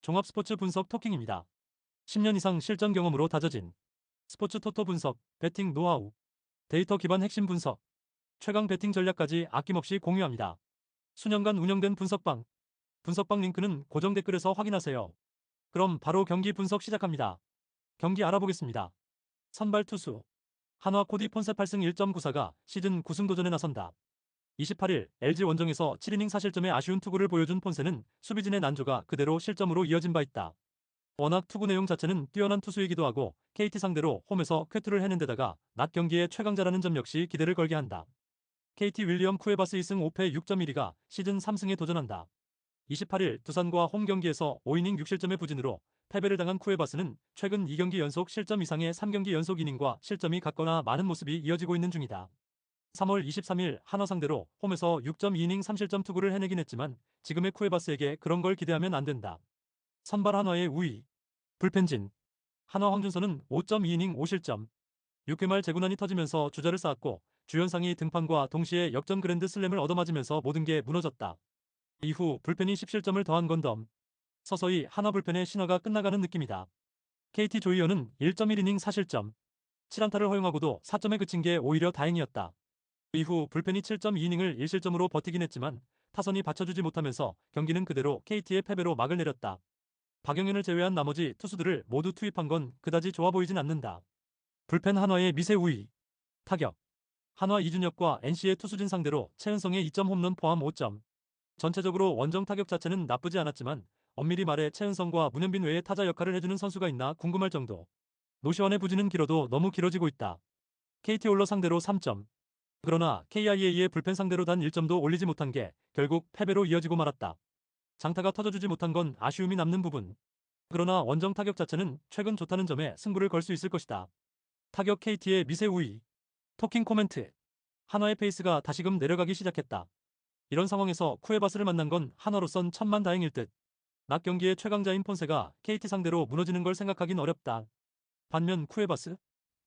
종합스포츠 분석 토킹입니다. 10년 이상 실전 경험으로 다져진 스포츠 토토 분석, 배팅 노하우, 데이터 기반 핵심 분석, 최강 배팅 전략까지 아낌없이 공유합니다. 수년간 운영된 분석방 링크는 고정 댓글에서 확인하세요. 그럼 바로 경기 분석 시작합니다. 경기 알아보겠습니다. 선발 투수 한화 코디 폰세 8승 1.94가 시즌 9승 도전에 나선다. 28일 LG 원정에서 7이닝 사실점의 아쉬운 투구를 보여준 폰세는 수비진의 난조가 그대로 실점으로 이어진 바 있다. 워낙 투구 내용 자체는 뛰어난 투수이기도 하고 KT 상대로 홈에서 쾌투를 해낸 데다가 낮 경기에 최강자라는 점 역시 기대를 걸게 한다. KT 윌리엄 쿠에바스 2승 5패 6.12가 시즌 3승에 도전한다. 28일 두산과 홈 경기에서 5이닝 6실점의 부진으로 패배를 당한 쿠에바스는 최근 2경기 연속 실점 이상의 3경기 연속 이닝과 실점이 같거나 많은 모습이 이어지고 있는 중이다. 3월 23일 한화 상대로 홈에서 6.2이닝 3실점 투구를 해내긴 했지만 지금의 쿠에바스에게 그런 걸 기대하면 안 된다. 선발 한화의 우위 불펜진 한화 황준서는 5.2이닝 5실점 6회 말 제구난이 터지면서 주자를 쌓았고 주연상이 등판과 동시에 역전 그랜드 슬램을 얻어맞으면서 모든 게 무너졌다. 이후 불펜이 10실점을 더한 건덤 서서히 한화 불펜의 신화가 끝나가는 느낌이다. KT 조이어는 1.1이닝 4실점 7안타를 허용하고도 4점에 그친 게 오히려 다행이었다. 이후 불펜이 7.2이닝을 1실점으로 버티긴 했지만 타선이 받쳐주지 못하면서 경기는 그대로 KT의 패배로 막을 내렸다. 박영현을 제외한 나머지 투수들을 모두 투입한 건 그다지 좋아 보이진 않는다. 불펜 한화의 미세 우위 타격 한화 이준혁과 NC의 투수진 상대로 최은성의 2점 홈런 포함 5점 전체적으로 원정 타격 자체는 나쁘지 않았지만 엄밀히 말해 최은성과 문현빈 외에 타자 역할을 해주는 선수가 있나 궁금할 정도. 노시환의 부진은 길어도 너무 길어지고 있다. KT 홀러 상대로 3점 그러나 KIA의 불펜 상대로 단 1점도 올리지 못한 게 결국 패배로 이어지고 말았다. 장타가 터져주지 못한 건 아쉬움이 남는 부분. 그러나 원정 타격 자체는 최근 좋다는 점에 승부를 걸 수 있을 것이다. 타격 KT의 미세 우위. 토킹 코멘트. 한화의 페이스가 다시금 내려가기 시작했다. 이런 상황에서 쿠에바스를 만난 건 한화로선 천만다행일 듯. 낮 경기의 최강자인 폰세가 KT 상대로 무너지는 걸 생각하긴 어렵다. 반면 쿠에바스?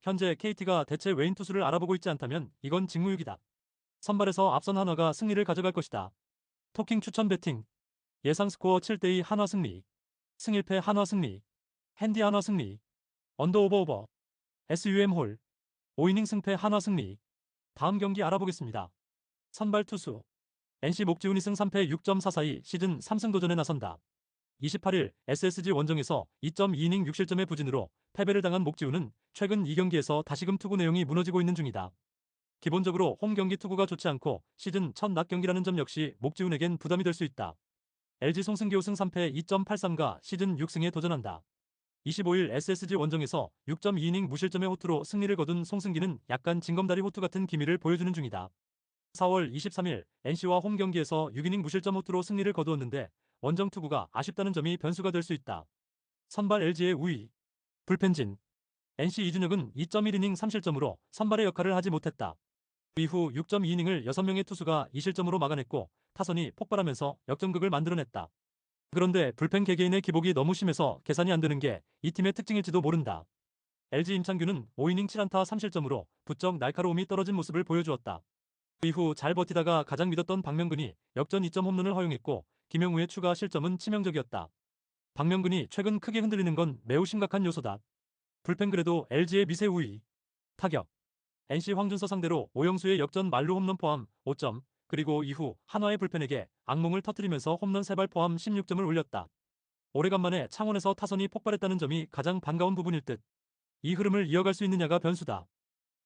현재 KT가 대체 외인 투수를 알아보고 있지 않다면 이건 직무유기다. 선발에서 앞선 한화가 승리를 가져갈 것이다. 토킹 추천 배팅. 예상 스코어 7대2 한화 승리. 승1패 한화 승리. 핸디 한화 승리. 언더 오버. SUM 홀. 5이닝 승패 한화 승리. 다음 경기 알아보겠습니다. 선발 투수. NC 목지훈 2승 3패 6.442 시즌 3승 도전에 나선다. 28일 SSG 원정에서 2.2이닝 6실점의 부진으로 패배를 당한 목지훈은 최근 2경기에서 다시금 투구 내용이 무너지고 있는 중이다. 기본적으로 홈 경기 투구가 좋지 않고 시즌 첫 낮 경기라는 점 역시 목지훈에겐 부담이 될 수 있다. LG 송승기 5승 3패 2.83가 시즌 6승에 도전한다. 25일 SSG 원정에서 6.2이닝 무실점의 호투로 승리를 거둔 송승기는 약간 징검다리 호투 같은 기미를 보여주는 중이다. 4월 23일 NC와 홈 경기에서 6이닝 무실점 호투로 승리를 거두었는데 원정 투구가 아쉽다는 점이 변수가 될 수 있다. 선발 LG의 우위. 불펜진. NC 이준혁은 2.1이닝 3실점으로 선발의 역할을 하지 못했다. 이후 6.2이닝을 6명의 투수가 2실점으로 막아냈고 타선이 폭발하면서 역전극을 만들어냈다. 그런데 불펜 개개인의 기복이 너무 심해서 계산이 안 되는 게 이 팀의 특징일지도 모른다. LG 임창규는 5이닝 7안타 3실점으로 부쩍 날카로움이 떨어진 모습을 보여주었다. 이후 잘 버티다가 가장 믿었던 박명근이 역전 2점 홈런을 허용했고 김영우의 추가 실점은 치명적이었다. 박명근이 최근 크게 흔들리는 건 매우 심각한 요소다. 불펜 그래도 LG의 미세 우위. 타격. NC 황준서 상대로 오영수의 역전 만루 홈런 포함 5점 그리고 이후 한화의 불펜에게 악몽을 터뜨리면서 홈런 3발 포함 16점을 올렸다. 오래간만에 창원에서 타선이 폭발했다는 점이 가장 반가운 부분일 듯. 이 흐름을 이어갈 수 있느냐가 변수다.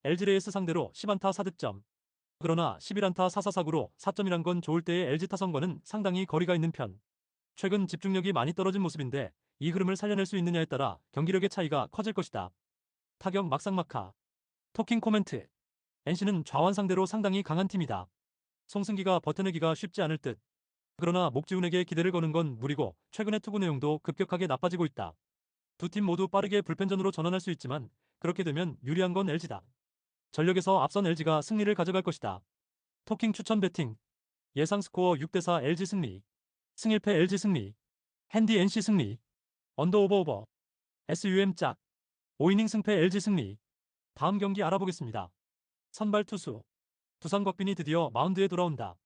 LG레이스 상대로 10안타 4득점. 그러나 11안타 4사사구로 4점이란 건 좋을 때의 LG 타선과는 상당히 거리가 있는 편. 최근 집중력이 많이 떨어진 모습인데 이 흐름을 살려낼 수 있느냐에 따라 경기력의 차이가 커질 것이다. 타격 막상막하. 토킹 코멘트. NC는 좌완 상대로 상당히 강한 팀이다. 송승기가 버텨내기가 쉽지 않을 듯. 그러나 목지훈에게 기대를 거는 건 무리고 최근의 투구 내용도 급격하게 나빠지고 있다. 두 팀 모두 빠르게 불펜전으로 전환할 수 있지만 그렇게 되면 유리한 건 LG다. 전력에서 앞선 LG가 승리를 가져갈 것이다. 토킹 추천 배팅. 예상 스코어 6대4 LG 승리. 승1패 LG 승리. 핸디 NC 승리. 언더 오버. SUM 짝. 5이닝 승패 LG 승리. 다음 경기 알아보겠습니다. 선발 투수. 두산 곽빈이 드디어 마운드에 돌아온다.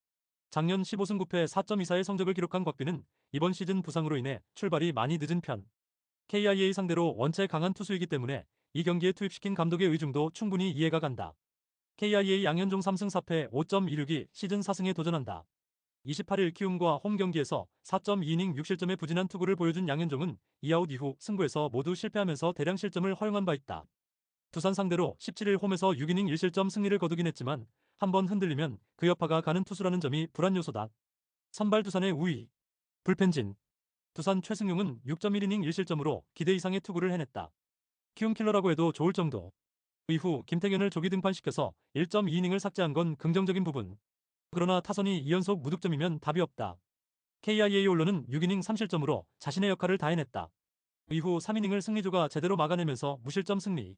작년 15승 9패 4.24의 성적을 기록한 곽빈은 이번 시즌 부상으로 인해 출발이 많이 늦은 편. KIA 상대로 원체 강한 투수이기 때문에 이 경기에 투입시킨 감독의 의중도 충분히 이해가 간다. KIA 양현종 3승 4패 5.16이 시즌 4승에 도전한다. 28일 키움과 홈 경기에서 4.2이닝 6실점의 부진한 투구를 보여준 양현종은 2아웃 이후 승부에서 모두 실패하면서 대량 실점을 허용한 바 있다. 두산 상대로 17일 홈에서 6이닝 1실점 승리를 거두긴 했지만 한번 흔들리면 그 여파가 가는 투수라는 점이 불안 요소다. 선발 두산의 우위. 불펜진. 두산 최승용은 6.1이닝 1실점으로 기대 이상의 투구를 해냈다. 키움 킬러라고 해도 좋을 정도. 이후 김태균을 조기 등판시켜서 1.2이닝을 삭제한 건 긍정적인 부분. 그러나 타선이 2연속 무득점이면 답이 없다. KIA 올로는 6이닝 3실점으로 자신의 역할을 다해냈다. 이후 3이닝을 승리조가 제대로 막아내면서 무실점 승리.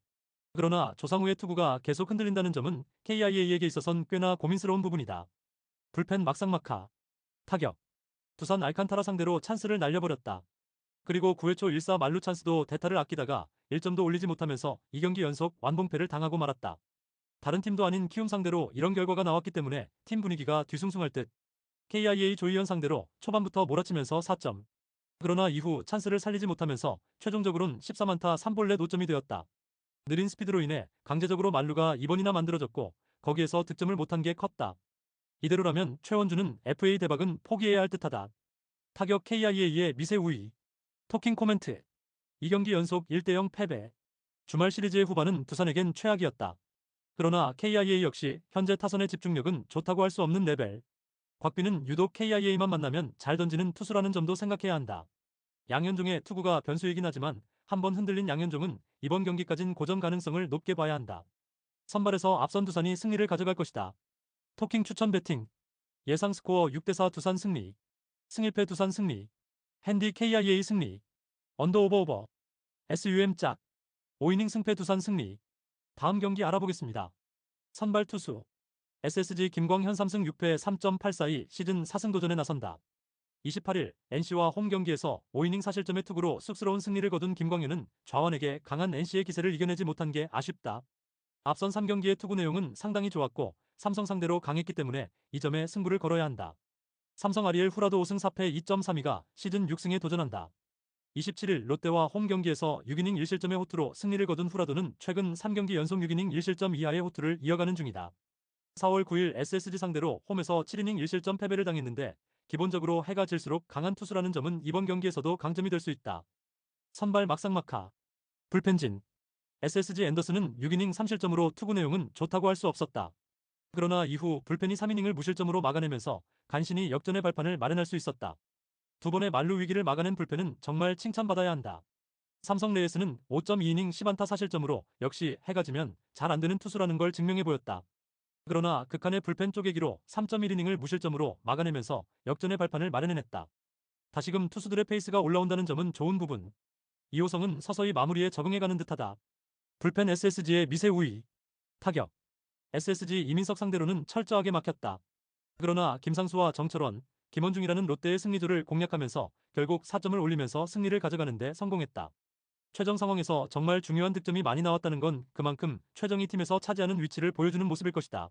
그러나 조상우의 투구가 계속 흔들린다는 점은 KIA에게 있어선 꽤나 고민스러운 부분이다. 불펜 막상막하. 타격. 두산 알칸타라 상대로 찬스를 날려버렸다. 그리고 9회 초 1사 만루 찬스도 대타를 아끼다가 1점도 올리지 못하면서 2경기 연속 완봉패를 당하고 말았다. 다른 팀도 아닌 키움 상대로 이런 결과가 나왔기 때문에 팀 분위기가 뒤숭숭할 듯. KIA 조이현 상대로 초반부터 몰아치면서 4점. 그러나 이후 찬스를 살리지 못하면서 최종적으로는 14만타 3볼넷 5점이 되었다. 느린 스피드로 인해 강제적으로 만루가 2번이나 만들어졌고 거기에서 득점을 못한 게 컸다. 이대로라면 최원주는 FA 대박은 포기해야 할 듯하다. 타격 KIA의 미세 우위. 토킹 코멘트. 2경기 연속 1대0 패배. 주말 시리즈의 후반은 두산에겐 최악이었다. 그러나 KIA 역시 현재 타선의 집중력은 좋다고 할 수 없는 레벨. 곽빈은 유독 KIA만 만나면 잘 던지는 투수라는 점도 생각해야 한다. 양현종의 투구가 변수이긴 하지만 한번 흔들린 양현종은 이번 경기까진 고전 가능성을 높게 봐야 한다. 선발에서 앞선 두산이 승리를 가져갈 것이다. 토킹 추천 배팅. 예상 스코어 6대4 두산 승리. 승일패 두산 승리. 핸디 KIA 승리. 언더 오버 오버. SUM 짝. 5이닝 승패 두산 승리. 다음 경기 알아보겠습니다. 선발 투수. SSG 김광현 3승 6패 3.842 시즌 4승 도전에 나선다. 28일 NC와 홈 경기에서 5이닝 4실점의 투구로 쑥스러운 승리를 거둔 김광현은 좌완에게 강한 NC의 기세를 이겨내지 못한 게 아쉽다. 앞선 3경기의 투구 내용은 상당히 좋았고 삼성 상대로 강했기 때문에 이 점에 승부를 걸어야 한다. 삼성 아리엘 후라도 5승 4패 2.32가 시즌 6승에 도전한다. 27일 롯데와 홈 경기에서 6이닝 1실점의 호투로 승리를 거둔 후라도는 최근 3경기 연속 6이닝 1실점 이하의 호투를 이어가는 중이다. 4월 9일 SSG 상대로 홈에서 7이닝 1실점 패배를 당했는데 기본적으로 해가 질수록 강한 투수라는 점은 이번 경기에서도 강점이 될 수 있다. 선발 막상막하. 불펜진. SSG 앤더슨은 6이닝 3실점으로 투구 내용은 좋다고 할 수 없었다. 그러나 이후 불펜이 3이닝을 무실점으로 막아내면서 간신히 역전의 발판을 마련할 수 있었다. 두 번의 만루 위기를 막아낸 불펜은 정말 칭찬받아야 한다. 삼성 레이스는 5.2이닝 10안타 4실점으로 역시 해가 지면 잘 안되는 투수라는 걸 증명해 보였다. 그러나 극한의 불펜 쪼개기로 3.1이닝을 무실점으로 막아내면서 역전의 발판을 마련해냈다. 다시금 투수들의 페이스가 올라온다는 점은 좋은 부분. 이호성은 서서히 마무리에 적응해가는 듯하다. 불펜 SSG의 미세 우위. 타격. SSG 이민석 상대로는 철저하게 막혔다. 그러나 김상수와 정철원, 김원중이라는 롯데의 승리조를 공략하면서 결국 4점을 올리면서 승리를 가져가는 데 성공했다. 최정 상황에서 정말 중요한 득점이 많이 나왔다는 건 그만큼 최정이 팀에서 차지하는 위치를 보여주는 모습일 것이다.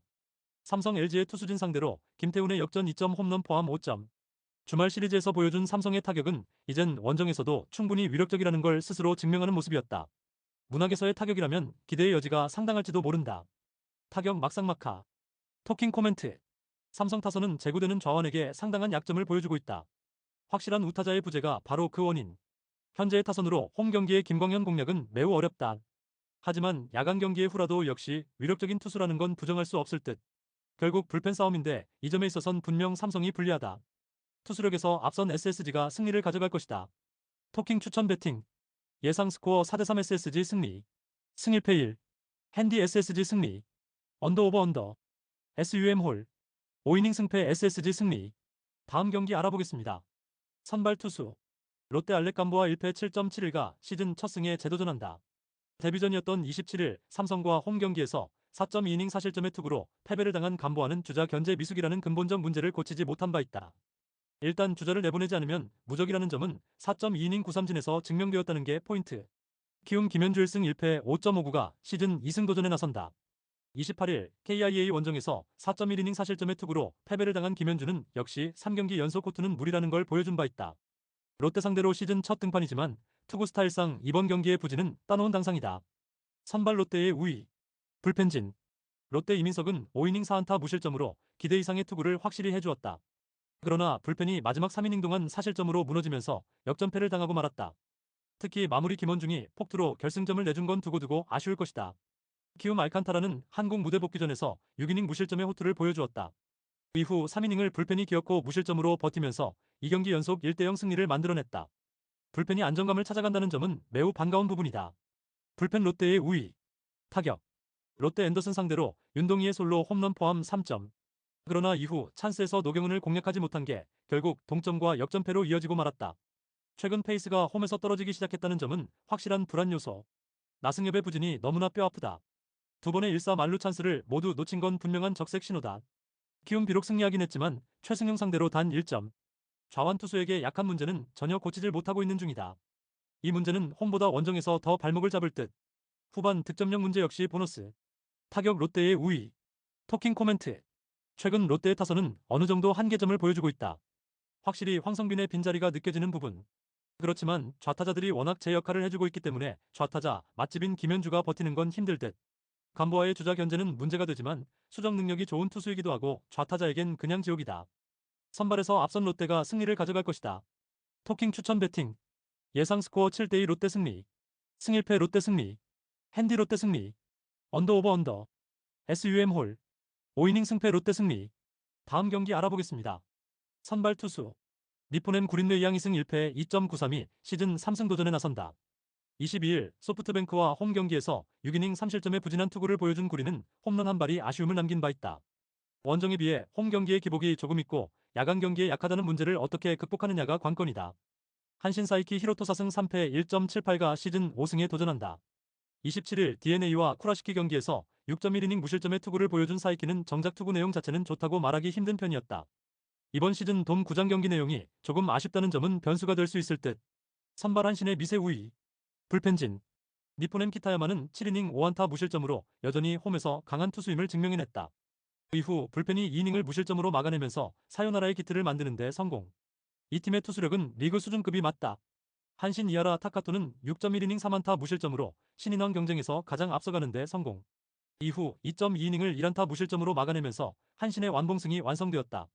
삼성 LG의 투수진 상대로 김태훈의 역전 2점 홈런 포함 5점. 주말 시리즈에서 보여준 삼성의 타격은 이젠 원정에서도 충분히 위력적이라는 걸 스스로 증명하는 모습이었다. 문학에서의 타격이라면 기대의 여지가 상당할지도 모른다. 타격 막상막하. 토킹 코멘트. 삼성 타선은 제구되는 좌완에게 상당한 약점을 보여주고 있다. 확실한 우타자의 부재가 바로 그 원인. 현재의 타선으로 홈 경기의 김광현 공략은 매우 어렵다. 하지만 야간 경기의 후라도 역시 위력적인 투수라는 건 부정할 수 없을 듯. 결국 불펜 싸움인데 이 점에 있어선 분명 삼성이 불리하다. 투수력에서 앞선 SSG가 승리를 가져갈 것이다. 토킹 추천 배팅. 예상 스코어 4대3 SSG 승리. 승일패 1. 핸디 SSG 승리. 언더 오버 언더. SUM 홀. 5이닝 승패 SSG 승리. 다음 경기 알아보겠습니다. 선발 투수. 롯데 알렉 감보와 1패 7.71가 시즌 첫 승에 재도전한다. 데뷔전이었던 27일 삼성과 홈 경기에서 4.2이닝 4실점의 투구로 패배를 당한 감보와는 주자 견제 미숙이라는 근본적 문제를 고치지 못한 바 있다. 일단 주자를 내보내지 않으면 무적이라는 점은 4.2이닝 9삼진에서 증명되었다는 게 포인트. 키움 김현주 1승 1패 5.59가 시즌 2승 도전에 나선다. 28일 KIA 원정에서 4.1이닝 4실점의 투구로 패배를 당한 김현주는 역시 3경기 연속 호투는 무리라는 걸 보여준 바 있다. 롯데 상대로 시즌 첫 등판이지만 투구 스타일상 이번 경기의 부진은 따놓은 당상이다. 선발 롯데의 우위. 불펜진. 롯데 이민석은 5이닝 4안타 무실점으로 기대 이상의 투구를 확실히 해주었다. 그러나 불펜이 마지막 3이닝 동안 사실점으로 무너지면서 역전패를 당하고 말았다. 특히 마무리 김원중이 폭투로 결승점을 내준 건 두고두고 아쉬울 것이다. 키움 알칸타라는 한국 무대 복귀전에서 6이닝 무실점의 호투를 보여주었다. 이후 3이닝을 불펜이 기었고 무실점으로 버티면서 2경기 연속 1대0 승리를 만들어냈다. 불펜이 안정감을 찾아간다는 점은 매우 반가운 부분이다. 불펜 롯데의 우위. 타격. 롯데 앤더슨 상대로 윤동희의 솔로 홈런 포함 3점. 그러나 이후 찬스에서 노경은을 공략하지 못한 게 결국 동점과 역전패로 이어지고 말았다. 최근 페이스가 홈에서 떨어지기 시작했다는 점은 확실한 불안 요소. 나승엽의 부진이 너무나 뼈아프다. 두 번의 1사 만루 찬스를 모두 놓친 건 분명한 적색 신호다. 키움 비록 승리하긴 했지만 최승용 상대로 단 1점. 좌완 투수에게 약한 문제는 전혀 고치질 못하고 있는 중이다. 이 문제는 홈보다 원정에서 더 발목을 잡을 듯. 후반 득점력 문제 역시 보너스. 타격 롯데의 우위. 토킹 코멘트. 최근 롯데의 타선은 어느 정도 한계점을 보여주고 있다. 확실히 황성빈의 빈자리가 느껴지는 부분. 그렇지만 좌타자들이 워낙 제 역할을 해주고 있기 때문에 좌타자 맛집인 김현주가 버티는 건 힘들 듯. 간보아의 주자 견제는 문제가 되지만 수정 능력이 좋은 투수이기도 하고 좌타자에겐 그냥 지옥이다. 선발에서 앞선 롯데가 승리를 가져갈 것이다. 토킹 추천 배팅. 예상 스코어 7대2 롯데 승리. 승일패 롯데 승리. 핸디 롯데 승리. 언더 오버 언더. SUM 홀. 5이닝 승패 롯데 승리. 다음 경기 알아보겠습니다. 선발 투수. 니포넴 구린뇌 이양 2승 1패 2.932 시즌 3승 도전에 나선다. 22일 소프트뱅크와 홈 경기에서 6이닝 3실점의 부진한 투구를 보여준 구린은 홈런 한 발이 아쉬움을 남긴 바 있다. 원정에 비해 홈 경기의 기복이 조금 있고 야간 경기에 약하다는 문제를 어떻게 극복하느냐가 관건이다. 한신 사이키 히로토 4승 3패 1.78가 시즌 5승에 도전한다. 27일 DeNA와 쿠라시키 경기에서 6.1이닝 무실점의 투구를 보여준 사이키는 정작 투구 내용 자체는 좋다고 말하기 힘든 편이었다. 이번 시즌 돔 9장 경기 내용이 조금 아쉽다는 점은 변수가 될 수 있을 듯. 선발 한신의 미세 우위. 불펜진. 니포넴 키타야마는 7이닝 5안타 무실점으로 여전히 홈에서 강한 투수임을 증명해냈다. 이후 불펜이 2이닝을 무실점으로 막아내면서 사요나라의 기틀을 만드는 데 성공. 이 팀의 투수력은 리그 수준급이 맞다. 한신 이하라 타카토는 6.1이닝 3안타 무실점으로 신인왕 경쟁에서 가장 앞서가는 데 성공. 이후 2.2이닝을 1안타 무실점으로 막아내면서 한신의 완봉승이 완성되었다.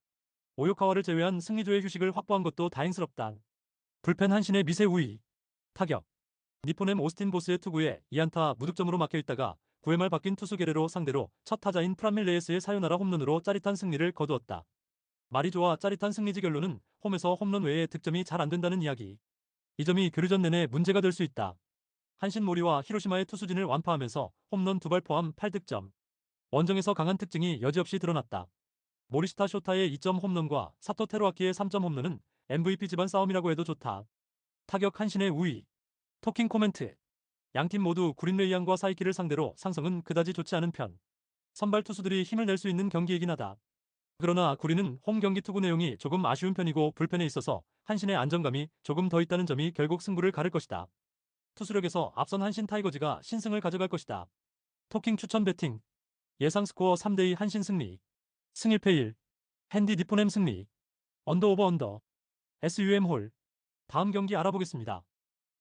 오요카와를 제외한 승리조의 휴식을 확보한 것도 다행스럽다. 불펜 한신의 미세 우위. 타격. 니포넴 오스틴 보스의 투구에 2안타 무득점으로 막혀있다가 9회 말 바뀐 투수 게레로 상대로 첫 타자인 프란밀 레이스의 사요나라 홈런으로 짜릿한 승리를 거두었다. 말이 좋아 짜릿한 승리지 결론은 홈에서 홈런 외에 득점이 잘 안된다는 이야기. 이 점이 교류전 내내 문제가 될 수 있다. 한신 모리와 히로시마의 투수진을 완파하면서 홈런 2발 포함 8득점. 원정에서 강한 특징이 여지없이 드러났다. 모리시타 쇼타의 2점 홈런과 사토 테루아키의 3점 홈런은 MVP 집안 싸움이라고 해도 좋다. 타격 한신의 우위. 토킹 코멘트. 양팀 모두 구린레이앙과 사이키를 상대로 상성은 그다지 좋지 않은 편. 선발 투수들이 힘을 낼 수 있는 경기이긴 하다. 그러나 구린은 홈 경기 투구 내용이 조금 아쉬운 편이고 불펜에 있어서 한신의 안정감이 조금 더 있다는 점이 결국 승부를 가를 것이다. 투수력에서 앞선 한신 타이거즈가 신승을 가져갈 것이다. 토킹 추천 배팅. 예상 스코어 3대2 한신 승리. 승일패 1. 핸디 니포넴 승리. 언더 오버 언더. SUM 홀. 다음 경기 알아보겠습니다.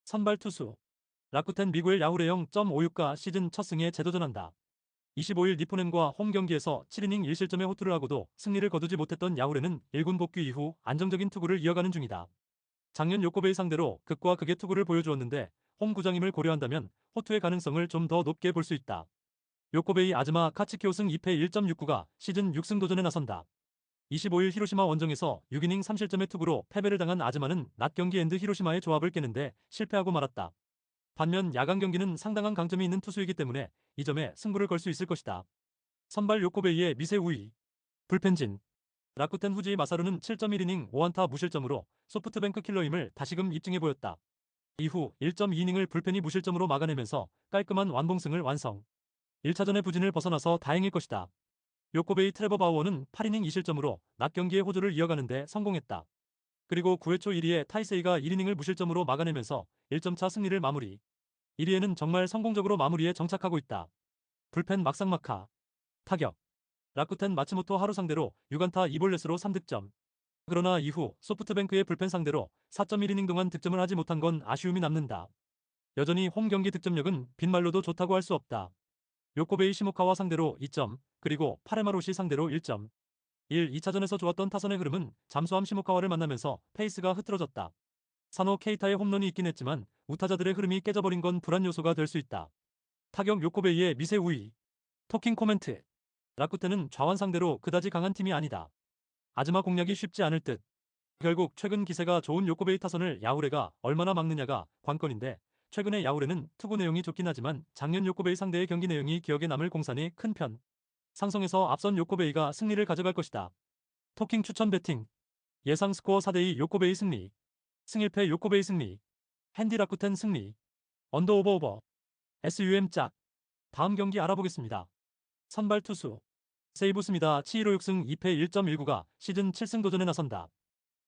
선발 투수. 라쿠텐 미구엘 야후레 0.56가 시즌 첫 승에 재도전한다. 25일 니포넴과 홈 경기에서 7이닝 1실점의 호투를 하고도 승리를 거두지 못했던 야후레는 1군 복귀 이후 안정적인 투구를 이어가는 중이다. 작년 요코베이 상대로 극과 극의 투구를 보여주었는데 홈 구장임을 고려한다면 호투의 가능성을 좀 더 높게 볼 수 있다. 요코베이 아즈마 카츠키오승 2패 1.69가 시즌 6승 도전에 나선다. 25일 히로시마 원정에서 6이닝 3실점의 투구로 패배를 당한 아즈마는 낮 경기 앤드 히로시마의 조합을 깨는데 실패하고 말았다. 반면 야간 경기는 상당한 강점이 있는 투수이기 때문에 이 점에 승부를 걸 수 있을 것이다. 선발 요코베이의 미세 우위. 불펜진. 라쿠텐 후지 마사루는 7.1이닝 5안타 무실점으로 소프트뱅크 킬러임을 다시금 입증해 보였다. 이후 1.2이닝을 불펜이 무실점으로 막아내면서 깔끔한 완봉승을 완성. 1차전의 부진을 벗어나서 다행일 것이다. 요코베이 트레버 바우어는 8이닝 2실점으로 낮 경기의 호조를 이어가는데 성공했다. 그리고 9회 초 1위에 타이세이가 1이닝을 무실점으로 막아내면서 1점차 승리를 마무리. 1위에는 정말 성공적으로 마무리에 정착하고 있다. 불펜 막상막하. 타격. 라쿠텐 마츠모토 하루 상대로 6안타 2볼넷으로 3득점. 그러나 이후 소프트뱅크의 불펜 상대로 4.1이닝 동안 득점을 하지 못한 건 아쉬움이 남는다. 여전히 홈 경기 득점력은 빈말로도 좋다고 할 수 없다. 요코베이 시모카와 상대로 2점, 그리고 파레마로시 상대로 1점. 2차전에서 좋았던 타선의 흐름은 잠수함 시모카와를 만나면서 페이스가 흐트러졌다. 사노 케이타의 홈런이 있긴 했지만 우타자들의 흐름이 깨져버린 건 불안 요소가 될 수 있다. 타격 요코베이의 미세 우위. 토킹 코멘트. 라쿠테는 좌완 상대로 그다지 강한 팀이 아니다. 아즈마 공략이 쉽지 않을 듯. 결국 최근 기세가 좋은 요코베이 타선을 야후레가 얼마나 막느냐가 관건인데, 최근의 야후레는 투구 내용이 좋긴 하지만 작년 요코베이 상대의 경기 내용이 기억에 남을 공산이 큰 편. 상성에서 앞선 요코베이가 승리를 가져갈 것이다. 토킹 추천 배팅. 예상 스코어 4대2 요코베이 승리. 승일패 요코베이 승리. 핸디 라쿠텐 승리. 언더 오버 오버. SUM 짝. 다음 경기 알아보겠습니다. 선발 투수. 세이브스입니다. 7로 6승 2패 1.19가 시즌 7승 도전에 나선다.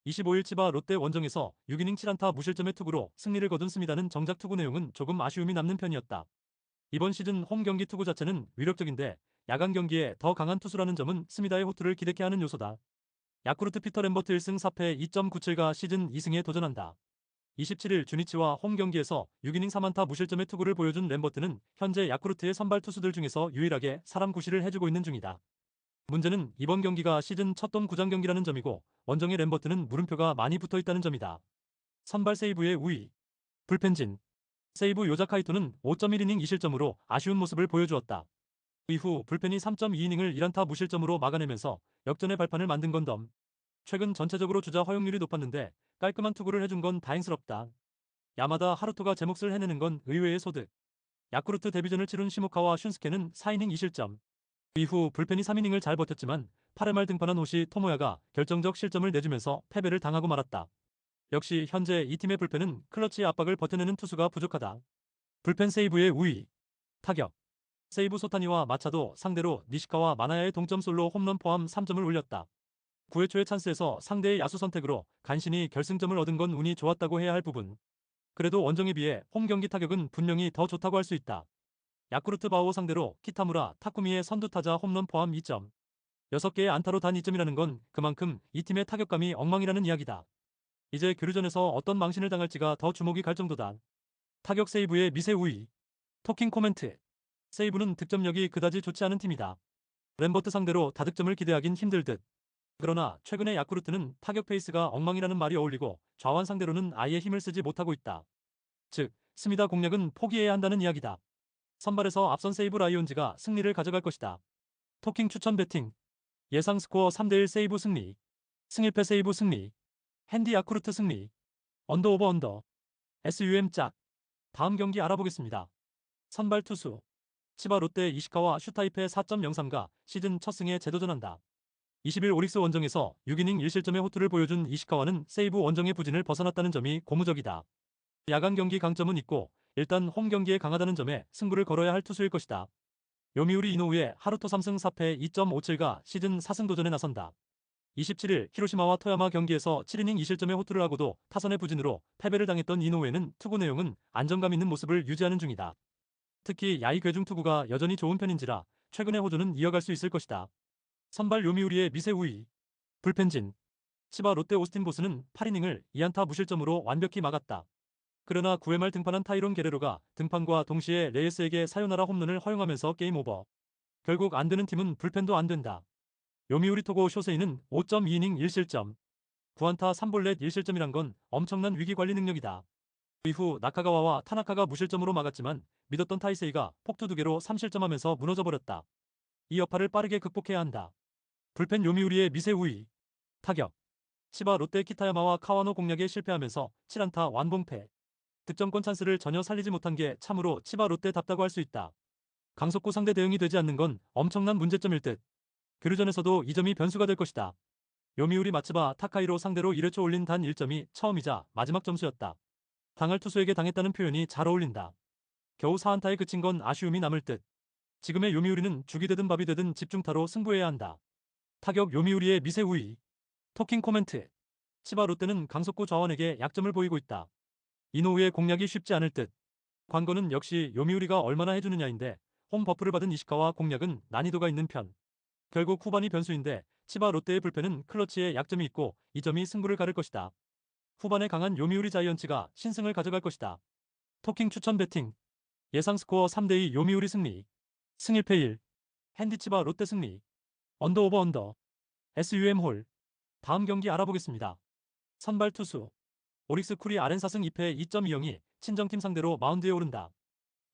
25일 치바 롯데 원정에서 6이닝 7안타 무실점의 투구로 승리를 거둔 스미다는 정작 투구 내용은 조금 아쉬움이 남는 편이었다. 이번 시즌 홈 경기 투구 자체는 위력적인데 야간 경기에 더 강한 투수라는 점은 스미다의 호투를 기대케 하는 요소다. 야쿠르트 피터 램버트 1승 4패 2.97가 시즌 2승에 도전한다. 27일 주니치와 홈 경기에서 6이닝 3안타 무실점의 투구를 보여준 램버트는 현재 야쿠르트의 선발 투수들 중에서 유일하게 사람 구실을 해주고 있는 중이다. 문제는 이번 경기가 시즌 첫 돔 구장 경기라는 점이고 원정의 램버트는 물음표가 많이 붙어있다는 점이다. 선발 세이브의 우위. 불펜진. 세이브 요자카이토는 5.1이닝 2실점으로 아쉬운 모습을 보여주었다. 이후 불펜이 3.2이닝을 1안타 무실점으로 막아내면서 역전의 발판을 만든 건 덤. 최근 전체적으로 주자 허용률이 높았는데 깔끔한 투구를 해준 건 다행스럽다. 야마다 하루토가 제 몫을 해내는 건 의외의 소득. 야쿠르트 데뷔전을 치룬 시모카와 슌스케는 4이닝 2실점. 이후 불펜이 3이닝을 잘 버텼지만 8회 말 등판한 호시 토모야가 결정적 실점을 내주면서 패배를 당하고 말았다. 역시 현재 이 팀의 불펜은 클러치의 압박을 버텨내는 투수가 부족하다. 불펜 세이브의 우위. 타격. 세이브 소타니와 마차도 상대로 니시카와 마나야의 동점 솔로 홈런 포함 3점을 올렸다. 9회 초의 찬스에서 상대의 야수 선택으로 간신히 결승점을 얻은 건 운이 좋았다고 해야 할 부분. 그래도 원정에 비해 홈 경기 타격은 분명히 더 좋다고 할 수 있다. 야쿠르트 바오 상대로 키타무라, 타쿠미의 선두타자 홈런 포함 2점. 6개의 안타로 단 2점이라는 건 그만큼 이 팀의 타격감이 엉망이라는 이야기다. 이제 교류전에서 어떤 망신을 당할지가 더 주목이 갈 정도다. 타격 세이브의 미세 우위. 토킹 코멘트. 세이브는 득점력이 그다지 좋지 않은 팀이다. 램버트 상대로 다득점을 기대하긴 힘들 듯. 그러나 최근의 야쿠르트는 타격 페이스가 엉망이라는 말이 어울리고 좌완 상대로는 아예 힘을 쓰지 못하고 있다. 즉, 스미다 공략은 포기해야 한다는 이야기다. 선발에서 앞선 세이브 라이온즈가 승리를 가져갈 것이다. 토킹 추천 배팅. 예상 스코어 3대1 세이브 승리. 승일패 세이브 승리. 핸디 야쿠르트 승리. 언더 오버 언더. SUM 짝. 다음 경기 알아보겠습니다. 선발 투수. 치바 롯데 이시카와 슈타이페 4.03가 시즌 첫 승에 재도전한다. 20일 오릭스 원정에서 6이닝 1실점의 호투를 보여준 이시카와는 세이브 원정의 부진을 벗어났다는 점이 고무적이다. 야간 경기 강점은 있고 일단 홈 경기에 강하다는 점에 승부를 걸어야 할 투수일 것이다. 요미우리 이노우의 하루토 3승 4패 2.57가 시즌 4승 도전에 나선다. 27일 히로시마와 토야마 경기에서 7이닝 2실점의 호투를 하고도 타선의 부진으로 패배를 당했던 이노우에는 투구 내용은 안정감 있는 모습을 유지하는 중이다. 특히 야이 괴중 투구가 여전히 좋은 편인지라 최근의 호조는 이어갈 수 있을 것이다. 선발 요미우리의 미세 우위. 불펜진. 치바 롯데 오스틴 보스는 8이닝을 2안타 무실점으로 완벽히 막았다. 그러나 9회 말 등판한 타이론 게레로가 등판과 동시에 레이스에게 사요나라 홈런을 허용하면서 게임 오버. 결국 안 되는 팀은 불펜도 안 된다. 요미우리 토고 쇼세이는 5.2이닝 1실점. 9안타 3볼넷 1실점이란 건 엄청난 위기 관리 능력이다. 이후 나카가와와 타나카가 무실점으로 막았지만 믿었던 타이세이가 폭투 2개로 3실점하면서 무너져버렸다. 이 여파를 빠르게 극복해야 한다. 불펜 요미우리의 미세 우위. 타격. 치바 롯데 키타야마와 카와노 공략에 실패하면서 7안타 완봉패. 득점권 찬스를 전혀 살리지 못한 게 참으로 치바 롯데답다고 할 수 있다. 강속구 상대 대응이 되지 않는 건 엄청난 문제점일 듯. 교류전에서도 이 점이 변수가 될 것이다. 요미우리 마츠바 타카이로 상대로 1회 초 올린 단 1점이 처음이자 마지막 점수였다. 당할 투수에게 당했다는 표현이 잘 어울린다. 겨우 4안타에 그친 건 아쉬움이 남을 듯. 지금의 요미우리는 죽이 되든 밥이 되든 집중타로 승부해야 한다. 타격 요미우리의 미세 우위. 토킹 코멘트. 치바 롯데는 강속구 좌원에게 약점을 보이고 있다. 이노우의 공략이 쉽지 않을 듯. 관건은 역시 요미우리가 얼마나 해주느냐인데 홈 버프를 받은 이시카와 공략은 난이도가 있는 편. 결국 후반이 변수인데 치바 롯데의 불펜은 클러치에 약점이 있고 이 점이 승부를 가를 것이다. 후반에 강한 요미우리 자이언츠가 신승을 가져갈 것이다. 토킹 추천 배팅. 예상 스코어 3대2 요미우리 승리. 승 1패 1. 핸디 치바 롯데 승리. 언더 오버 언더. SUM 홀. 다음 경기 알아보겠습니다. 선발 투수. 오릭스 쿨이 아렌 4승 2패 2.20이 친정팀 상대로 마운드에 오른다.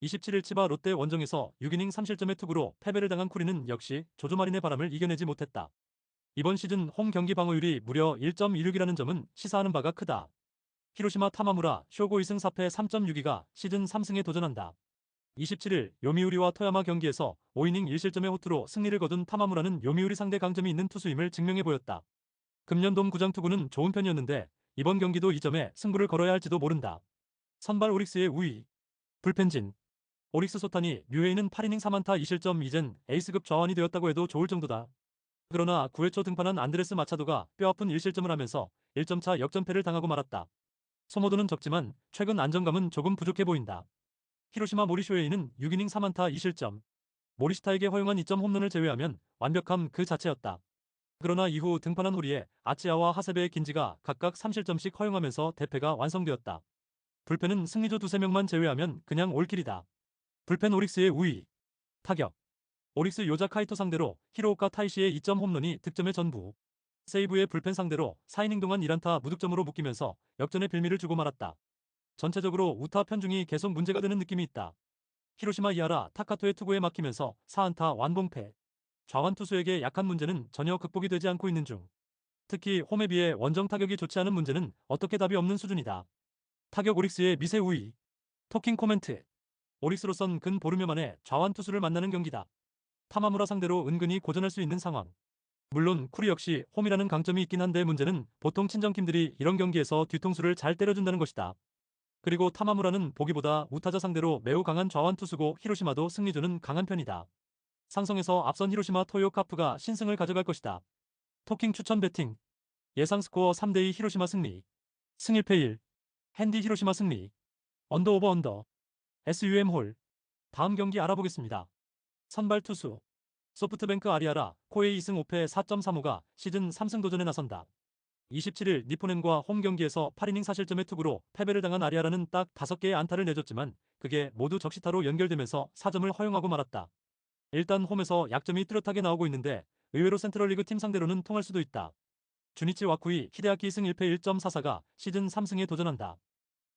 27일 치바 롯데 원정에서 6이닝 3실점의 투구로 패배를 당한 쿠리는 역시 조조마린의 바람을 이겨내지 못했다. 이번 시즌 홈 경기 방어율이 무려 1.16이라는 점은 시사하는 바가 크다. 히로시마 타마무라 쇼고 2승 4패 3.62가 시즌 3승에 도전한다. 27일 요미우리와 토야마 경기에서 5이닝 1실점의 호투로 승리를 거둔 타마무라는 요미우리 상대 강점이 있는 투수임을 증명해 보였다. 금년 돔 구장 투구는 좋은 편이었는데 이번 경기도 이 점에 승부를 걸어야 할지도 모른다. 선발 오릭스의 우위. 불펜진. 오릭스 소탄이 류헤이는 8이닝 3안타 2실점 이젠 에이스급 좌완이 되었다고 해도 좋을 정도다. 그러나 9회 초 등판한 안드레스 마차도가 뼈아픈 1실점을 하면서 1점차 역전패를 당하고 말았다. 소모도는 적지만 최근 안정감은 조금 부족해 보인다. 히로시마 모리쇼헤이는 6이닝 3안타 2실점. 모리시타에게 허용한 2점 홈런을 제외하면 완벽함 그 자체였다. 그러나 이후 등판한 호리에 아치아와 하세베의 긴지가 각각 3실점씩 허용하면서 대패가 완성되었다. 불펜은 승리조 두세 명만 제외하면 그냥 올킬이다. 불펜 오릭스의 우위. 타격. 오릭스 요자 카이토 상대로 히로오카 타이시의 2점 홈런이 득점의 전부. 세이브의 불펜 상대로 4이닝 동안 1안타 무득점으로 묶이면서 역전의 빌미를 주고 말았다. 전체적으로 우타 편중이 계속 문제가 되는 느낌이 있다. 히로시마 이하라 타카토의 투구에 막히면서 4안타 완봉패. 좌완 투수에게 약한 문제는 전혀 극복이 되지 않고 있는 중. 특히 홈에 비해 원정 타격이 좋지 않은 문제는 어떻게 답이 없는 수준이다. 타격 오릭스의 미세 우위. 토킹 코멘트. 오릭스로선 근 보름여 만에 좌완 투수를 만나는 경기다. 타마무라 상대로 은근히 고전할 수 있는 상황. 물론 쿠리 역시 홈이라는 강점이 있긴 한데 문제는 보통 친정팀들이 이런 경기에서 뒤통수를 잘 때려준다는 것이다. 그리고 타마무라는 보기보다 우타자 상대로 매우 강한 좌완 투수고 히로시마도 승리조는 강한 편이다. 상성에서 앞선 히로시마 토요 카프가 신승을 가져갈 것이다. 토킹 추천 배팅. 예상 스코어 3대2 히로시마 승리. 승 1패 1. 핸디 히로시마 승리. 언더 오버 언더. SUM 홀. 다음 경기 알아보겠습니다. 선발 투수. 소프트뱅크 아리아라 코에이 2승 5패 4.35가 시즌 3승 도전에 나선다. 27일 니포넨과 홈 경기에서 8이닝 4실점의 투구로 패배를 당한 아리아라는 딱 5개의 안타를 내줬지만 그게 모두 적시타로 연결되면서 4점을 허용하고 말았다. 일단 홈에서 약점이 뚜렷하게 나오고 있는데 의외로 센트럴리그 팀 상대로는 통할 수도 있다. 주니치 와쿠이 히데아키 승 1패 1.44가 시즌 3승에 도전한다.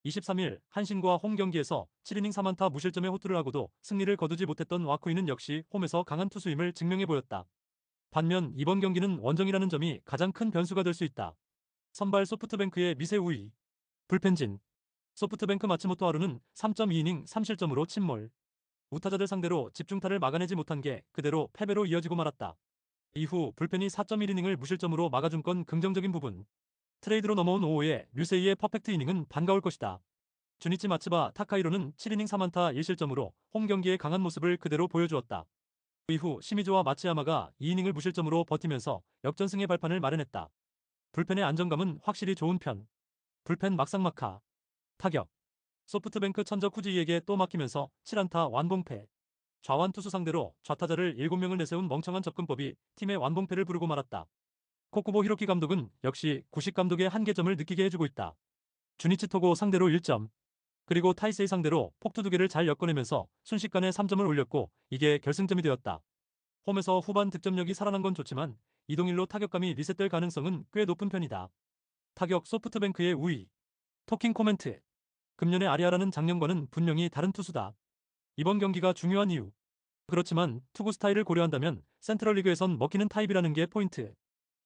23일 한신과 홈 경기에서 7이닝 3안타 무실점의 호투를 하고도 승리를 거두지 못했던 와쿠이는 역시 홈에서 강한 투수임을 증명해 보였다. 반면 이번 경기는 원정이라는 점이 가장 큰 변수가 될 수 있다. 선발 소프트뱅크의 미세 우위. 불펜진. 소프트뱅크 마츠모토 하루는 3.2이닝 3실점으로 침몰. 우타자들 상대로 집중타를 막아내지 못한 게 그대로 패배로 이어지고 말았다. 이후 불펜이 4.1이닝을 무실점으로 막아준 건 긍정적인 부분. 트레이드로 넘어온 5호의 류세이의 퍼펙트 이닝은 반가울 것이다. 주니치 마츠바 타카이로는 7이닝 3안타 1실점으로 홈 경기의 강한 모습을 그대로 보여주었다. 이후 시미조와 마츠야마가 2이닝을 무실점으로 버티면서 역전승의 발판을 마련했다. 불펜의 안정감은 확실히 좋은 편. 불펜 막상막하. 타격. 소프트뱅크 천적 후지이에게 또 막히면서 7안타 완봉패. 좌완 투수 상대로 좌타자를 7명을 내세운 멍청한 접근법이 팀의 완봉패를 부르고 말았다. 코쿠보 히로키 감독은 역시 구식 감독의 한계점을 느끼게 해주고 있다. 주니치 토고 상대로 1점. 그리고 타이세이 상대로 폭투 2개를 잘 엮어내면서 순식간에 3점을 올렸고 이게 결승점이 되었다. 홈에서 후반 득점력이 살아난 건 좋지만 이동일로 타격감이 리셋될 가능성은 꽤 높은 편이다. 타격 소프트뱅크의 우위. 토킹 코멘트. 금년의 아리아라는 작년과는 분명히 다른 투수다. 이번 경기가 중요한 이유. 그렇지만 투구 스타일을 고려한다면 센트럴리그에선 먹히는 타입이라는 게 포인트.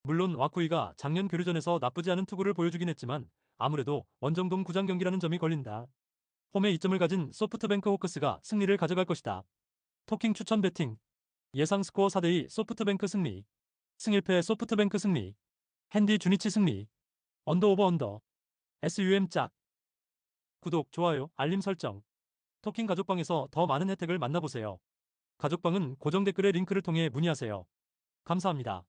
물론 와쿠이가 작년 교류전에서 나쁘지 않은 투구를 보여주긴 했지만 아무래도 원정돔 구장 경기라는 점이 걸린다. 홈에 이점을 가진 소프트뱅크 호크스가 승리를 가져갈 것이다. 토킹 추천 배팅. 예상 스코어 4대2 소프트뱅크 승리. 승 1패 소프트뱅크 승리. 핸디 주니치 승리. 언더 오버 언더. SUM 짝. 구독, 좋아요, 알림 설정. 토킹 가족방에서 더 많은 혜택을 만나보세요. 가족방은 고정 댓글의 링크를 통해 문의하세요. 감사합니다.